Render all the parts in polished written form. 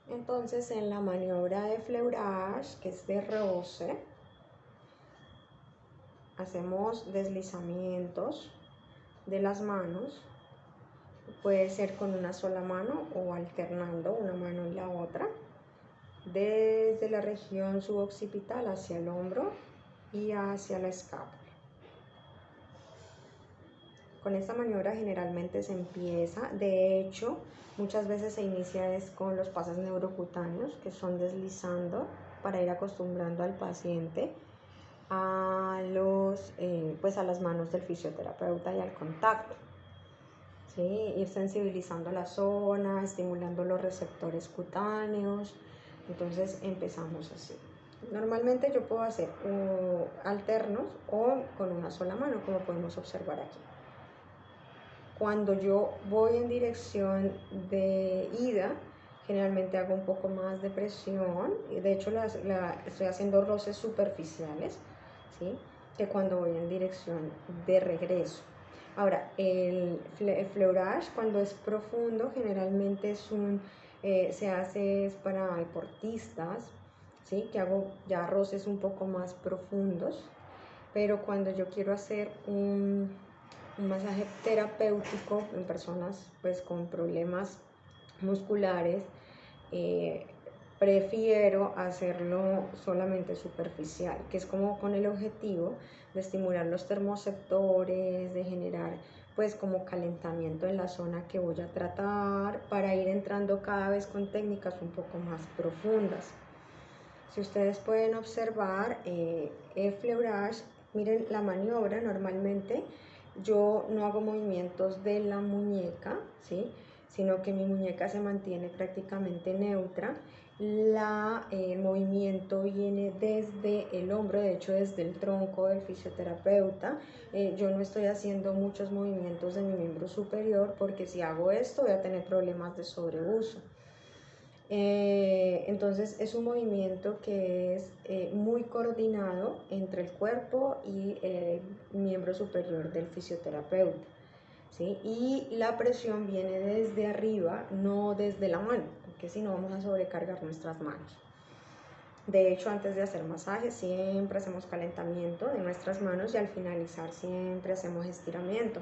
Entonces en la maniobra de fleurage, que es de roce, hacemos deslizamientos de las manos, puede ser con una sola mano o alternando una mano y la otra, desde la región suboccipital hacia el hombro y hacia la escápula. Con esta maniobra generalmente se empieza, de hecho, muchas veces se inicia es con los pasos neurocutáneos, que son deslizando para ir acostumbrando al paciente a las manos del fisioterapeuta y al contacto. ¿Sí? Ir sensibilizando la zona, estimulando los receptores cutáneos. Entonces empezamos así. Normalmente yo puedo hacer alternos o con una sola mano, como podemos observar aquí. Cuando yo voy en dirección de ida, generalmente hago un poco más de presión, y de hecho estoy haciendo roces superficiales, ¿sí? Que cuando voy en dirección de regreso. Ahora, el fleurage, cuando es profundo, generalmente se hace para deportistas, ¿sí? Que hago ya roces un poco más profundos, pero cuando yo quiero hacer un masaje terapéutico en personas pues con problemas musculares, prefiero hacerlo solamente superficial, que es como con el objetivo de estimular los termoceptores, de generar pues como calentamiento en la zona que voy a tratar, para ir entrando cada vez con técnicas un poco más profundas. Si ustedes pueden observar el fleurage, miren la maniobra. Normalmente yo no hago movimientos de la muñeca, ¿sí? Sino que mi muñeca se mantiene prácticamente neutra. El movimiento viene desde el hombro, de hecho desde el tronco del fisioterapeuta. Yo no estoy haciendo muchos movimientos de mi miembro superior, porque si hago esto voy a tener problemas de sobreuso. Entonces es un movimiento que es muy coordinado entre el cuerpo y el miembro superior del fisioterapeuta, ¿sí? Y la presión viene desde arriba, no desde la mano, porque si no vamos a sobrecargar nuestras manos. De hecho, antes de hacer masaje siempre hacemos calentamiento de nuestras manos y al finalizar siempre hacemos estiramiento.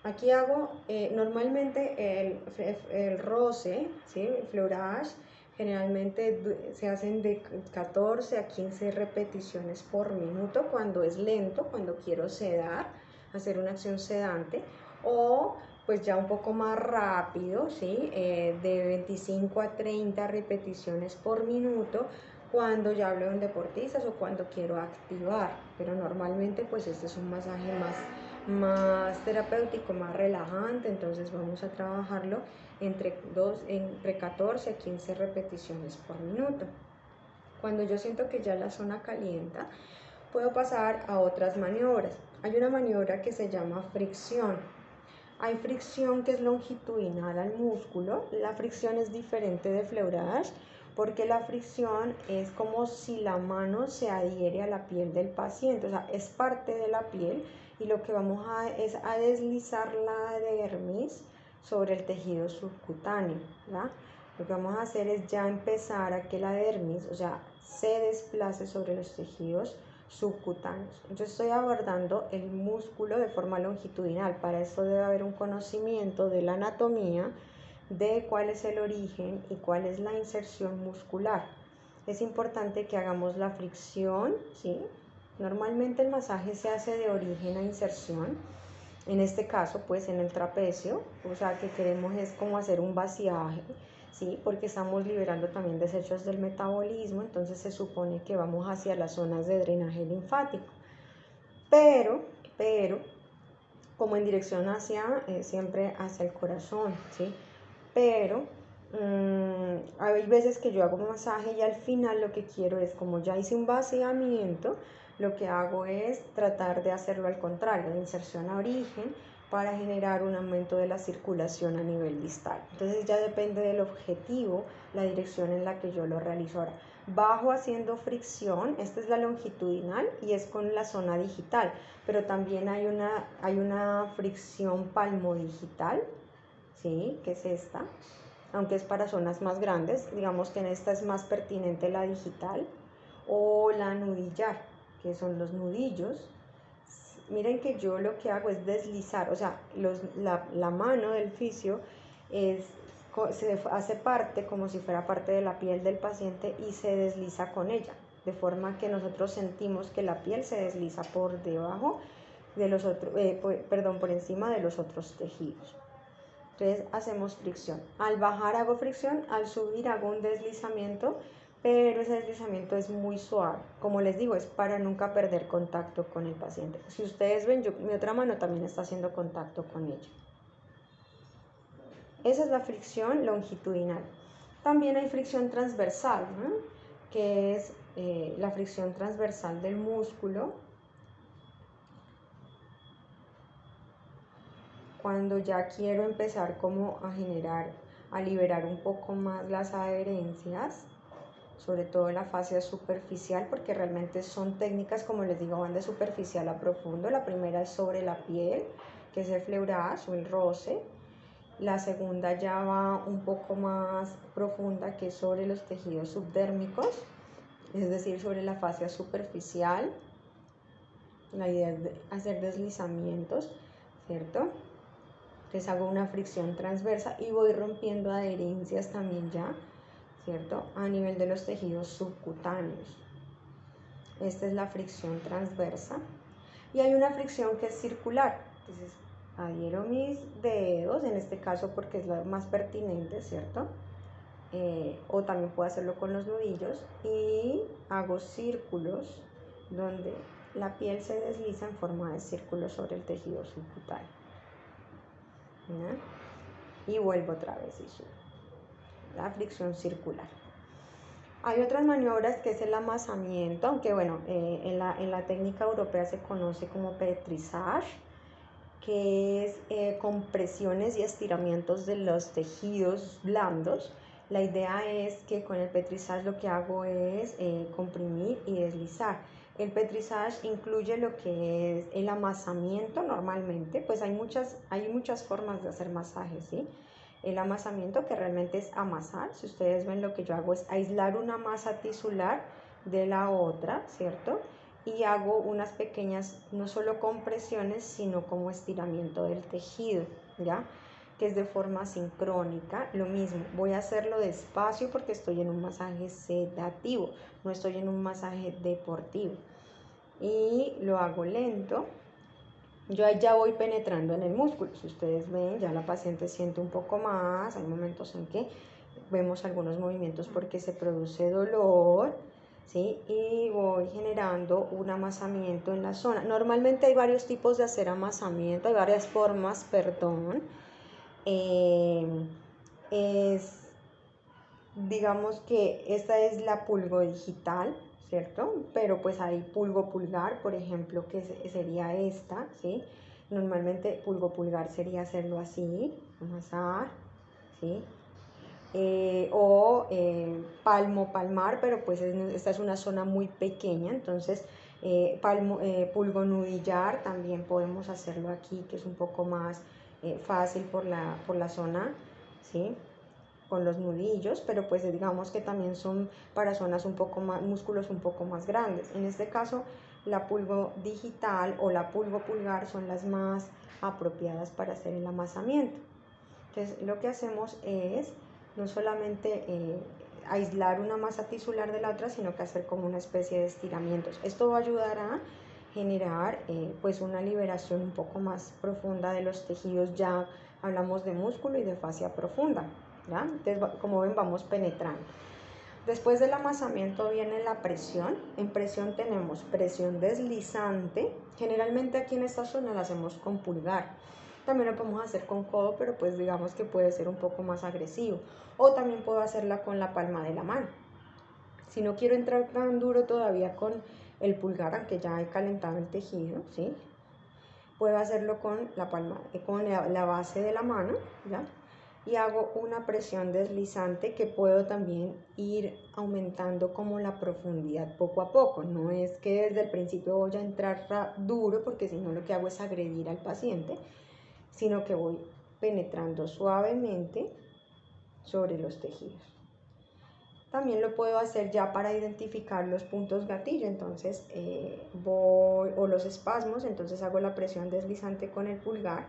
Aquí hago normalmente el roce, ¿sí? El fleurage, generalmente se hacen de 14 a 15 repeticiones por minuto cuando es lento, cuando quiero sedar, hacer una acción sedante, o pues ya un poco más rápido, ¿sí? De 25 a 30 repeticiones por minuto cuando ya hablo de deportistas o cuando quiero activar, pero normalmente pues este es un masaje más terapéutico, más relajante, entonces vamos a trabajarlo entre 14 a 15 repeticiones por minuto. Cuando yo siento que ya la zona calienta, puedo pasar a otras maniobras. Hay una maniobra que se llama fricción. Hay fricción que es longitudinal al músculo. La fricción es diferente de fleurage, porque la fricción es como si la mano se adhiere a la piel del paciente, o sea, es parte de la piel, y lo que vamos es a deslizar la dermis sobre el tejido subcutáneo, ¿verdad? Lo que vamos a hacer es ya empezar a que la dermis, o sea, se desplace sobre los tejidos subcutáneos. Yo estoy abordando el músculo de forma longitudinal. Para esto debe haber un conocimiento de la anatomía, de cuál es el origen y cuál es la inserción muscular. Es importante que hagamos la fricción, ¿sí? Normalmente el masaje se hace de origen a inserción. En este caso, pues en el trapecio, o sea, que queremos es como hacer un vaciaje, ¿sí? Porque estamos liberando también desechos del metabolismo, entonces se supone que vamos hacia las zonas de drenaje linfático. Pero, como en dirección siempre hacia el corazón, ¿sí? Pero hay veces que yo hago un masaje y al final lo que quiero es, como ya hice un vaciamiento, lo que hago es tratar de hacerlo al contrario, de inserción a origen, para generar un aumento de la circulación a nivel distal. Entonces ya depende del objetivo, la dirección en la que yo lo realizo. Ahora, bajo haciendo fricción, esta es la longitudinal y es con la zona digital, pero también hay una fricción palmodigital, ¿sí? Que es esta. aunque es para zonas más grandes. Digamos que en esta es más pertinente la digital o la nudillar, que son los nudillos. Miren que yo lo que hago es deslizar, o sea, la mano del fisio se hace parte como si fuera parte de la piel del paciente y se desliza con ella, de forma que nosotros sentimos que la piel se desliza por debajo de los otros, por encima de los otros tejidos. Entonces hacemos fricción. Al bajar hago fricción, al subir hago un deslizamiento, pero ese deslizamiento es muy suave. Como les digo, es para nunca perder contacto con el paciente. Si ustedes ven, mi otra mano también está haciendo contacto con ella. Esa es la fricción longitudinal. También hay fricción transversal, ¿no? Que es la fricción transversal del músculo. Cuando ya quiero empezar como a liberar un poco más las adherencias, sobre todo en la fascia superficial, porque realmente son técnicas, como les digo, van de superficial a profundo. La primera es sobre la piel, que es el fleurage o el roce. La segunda ya va un poco más profunda, que es sobre los tejidos subdérmicos, es decir, sobre la fascia superficial. La idea es hacer deslizamientos, ¿cierto? Entonces hago una fricción transversa y voy rompiendo adherencias también ya, ¿cierto? A nivel de los tejidos subcutáneos. Esta es la fricción transversa. Y hay una fricción que es circular. Entonces adhiero mis dedos, en este caso porque es la más pertinente, ¿cierto? O también puedo hacerlo con los nudillos y hago círculos donde la piel se desliza en forma de círculo sobre el tejido subcutáneo. ¿Ya? Y vuelvo otra vez y subo. La fricción circular. Hay otras maniobras que es el amasamiento, aunque bueno, en la técnica europea se conoce como petrissage, que es compresiones y estiramientos de los tejidos blandos. La idea es que con el petrissage lo que hago es comprimir y deslizar. El petrissage incluye lo que es el amasamiento normalmente, pues hay muchas formas de hacer masajes, ¿sí? El amasamiento, que realmente es amasar. Si ustedes ven, lo que yo hago es aislar una masa tisular de la otra, ¿cierto? Y hago unas pequeñas, no solo compresiones, sino como estiramiento del tejido, ¿ya? Que es de forma sincrónica. Lo mismo, voy a hacerlo despacio porque estoy en un masaje sedativo, no estoy en un masaje deportivo. Y lo hago lento. Yo ahí ya voy penetrando en el músculo. Si ustedes ven, ya la paciente siente un poco más. Hay momentos en que vemos algunos movimientos porque se produce dolor, ¿sí? Y voy generando un amasamiento en la zona. Normalmente hay varios tipos de hacer amasamiento, hay varias formas, perdón. Digamos que esta es la pulgo digital, ¿cierto? Pero pues hay pulgo pulgar, por ejemplo, que sería esta, ¿sí? Normalmente pulgo pulgar sería hacerlo así, amasar, ¿sí? Palmo palmar, pero pues esta es una zona muy pequeña, entonces pulgo nudillar también podemos hacerlo aquí, que es un poco más fácil por la zona, ¿sí? Con los nudillos, pero pues digamos que también son para zonas un poco más, músculos un poco más grandes. En este caso, la pulgo digital o la pulgo pulgar son las más apropiadas para hacer el amasamiento. Entonces, lo que hacemos es no solamente aislar una masa tisular de la otra, sino que hacer como una especie de estiramientos. Esto va a ayudar a generar pues una liberación un poco más profunda de los tejidos. Ya hablamos de músculo y de fascia profunda, ¿ya? Entonces, como ven, vamos penetrando. Después del amasamiento viene la presión. En presión tenemos presión deslizante. Generalmente aquí en esta zona la hacemos con pulgar. También lo podemos hacer con codo, pero pues digamos que puede ser un poco más agresivo. O también puedo hacerla con la palma de la mano. Si no quiero entrar tan duro todavía con el pulgar, aunque ya he calentado el tejido, ¿sí? Puedo hacerlo con la palma, con la base de la mano, ¿ya? Y hago una presión deslizante que puedo también ir aumentando como la profundidad poco a poco. No es que desde el principio voy a entrar duro, porque si no lo que hago es agredir al paciente, sino que voy penetrando suavemente sobre los tejidos. También lo puedo hacer ya para identificar los puntos gatillo, entonces o los espasmos, entonces hago la presión deslizante con el pulgar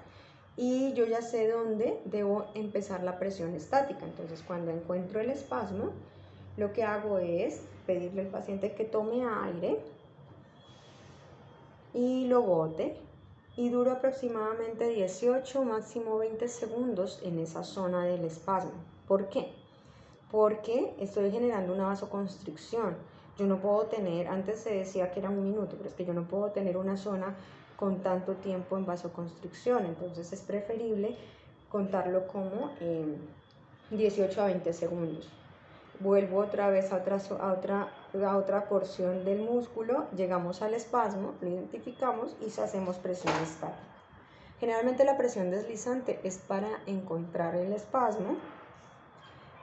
y yo ya sé dónde debo empezar la presión estática. Entonces cuando encuentro el espasmo, lo que hago es pedirle al paciente que tome aire y lo bote, y duro aproximadamente 18, máximo 20 segundos en esa zona del espasmo. ¿Por qué? Porque estoy generando una vasoconstricción. Yo no puedo tener, antes se decía que era 1 minuto, pero es que yo no puedo tener una zona con tanto tiempo en vasoconstricción, entonces es preferible contarlo como 18 a 20 segundos. Vuelvo otra vez a otra porción del músculo, llegamos al espasmo, lo identificamos y hacemos presión estática. Generalmente la presión deslizante es para encontrar el espasmo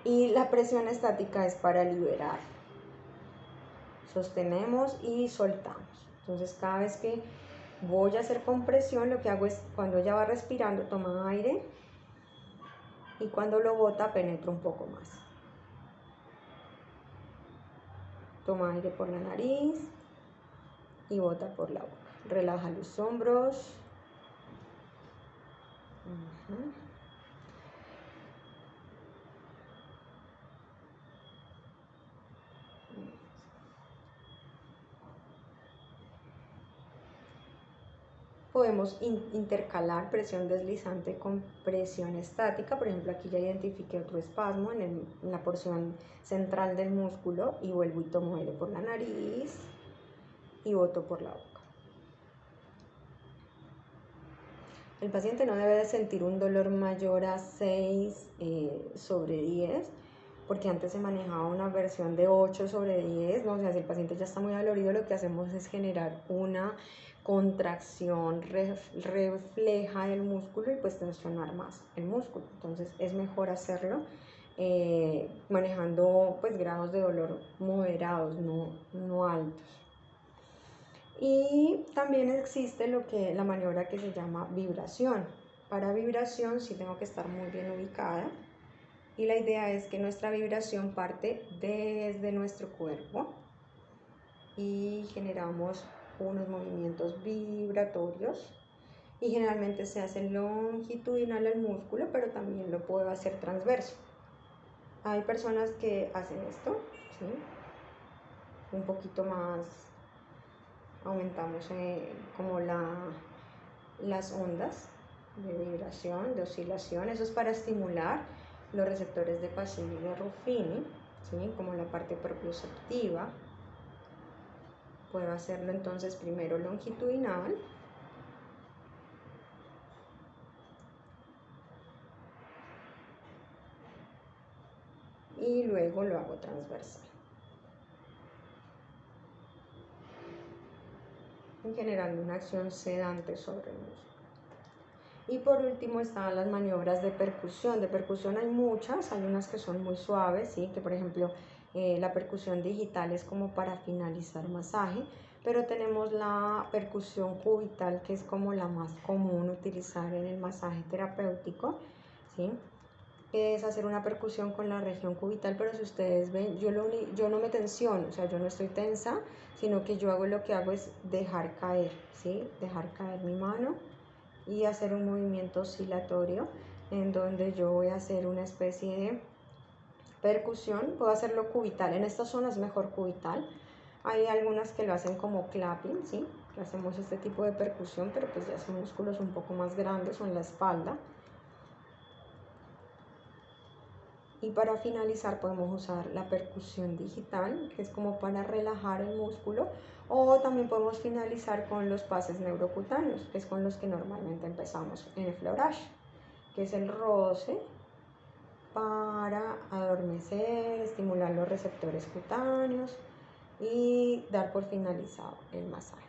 y la presión estática es para liberar. Sostenemos y soltamos. Entonces cada vez que voy a hacer compresión, lo que hago es, cuando ella va respirando, toma aire y cuando lo bota, penetro un poco más. Toma aire por la nariz y bota por la boca. Relaja los hombros. Podemos intercalar presión deslizante con presión estática. Por ejemplo, aquí ya identifiqué otro espasmo en la porción central del músculo y vuelvo y tomo aire por la nariz y boto por la boca. El paciente no debe de sentir un dolor mayor a 6 sobre 10, porque antes se manejaba una versión de 8 sobre 10, ¿no? O sea, si el paciente ya está muy dolorido, lo que hacemos es generar una contracción refleja del músculo y pues tensionar más el músculo. Entonces es mejor hacerlo manejando pues grados de dolor moderados, no altos. Y también existe la maniobra que se llama vibración. Para vibración sí tengo que estar muy bien ubicada y la idea es que nuestra vibración parte desde nuestro cuerpo y generamos unos movimientos vibratorios y generalmente se hace longitudinal al músculo, pero también lo puedo hacer transverso. Hay personas que hacen esto, ¿sí? Un poquito más, aumentamos como las ondas de vibración, de oscilación. Eso es para estimular los receptores de Pacini y de Ruffini, ¿sí? Como la parte propioceptiva. Puedo hacerlo entonces primero longitudinal y luego lo hago transversal, generando una acción sedante sobre el músculo. Y por último están las maniobras de percusión. De percusión hay muchas, hay unas que son muy suaves, ¿sí? Que por ejemplo la percusión digital es como para finalizar masaje, pero tenemos la percusión cubital, que es como la más común utilizar en el masaje terapéutico, ¿sí? Es hacer una percusión con la región cubital, pero si ustedes ven, yo no me tensiono, o sea, yo no estoy tensa, sino que lo que hago es dejar caer, ¿sí? Dejar caer mi mano y hacer un movimiento oscilatorio en donde yo voy a hacer una especie de percusión. Puedo hacerlo cubital, en esta zona es mejor cubital. Hay algunas que lo hacen como clapping, ¿sí? Que hacemos este tipo de percusión, pero pues ya son músculos un poco más grandes o en la espalda. Y para finalizar podemos usar la percusión digital, que es como para relajar el músculo, o también podemos finalizar con los pases neurocutáneos, que es con los que normalmente empezamos en el Flourish, que es el roce para adormecer, estimular los receptores cutáneos y dar por finalizado el masaje.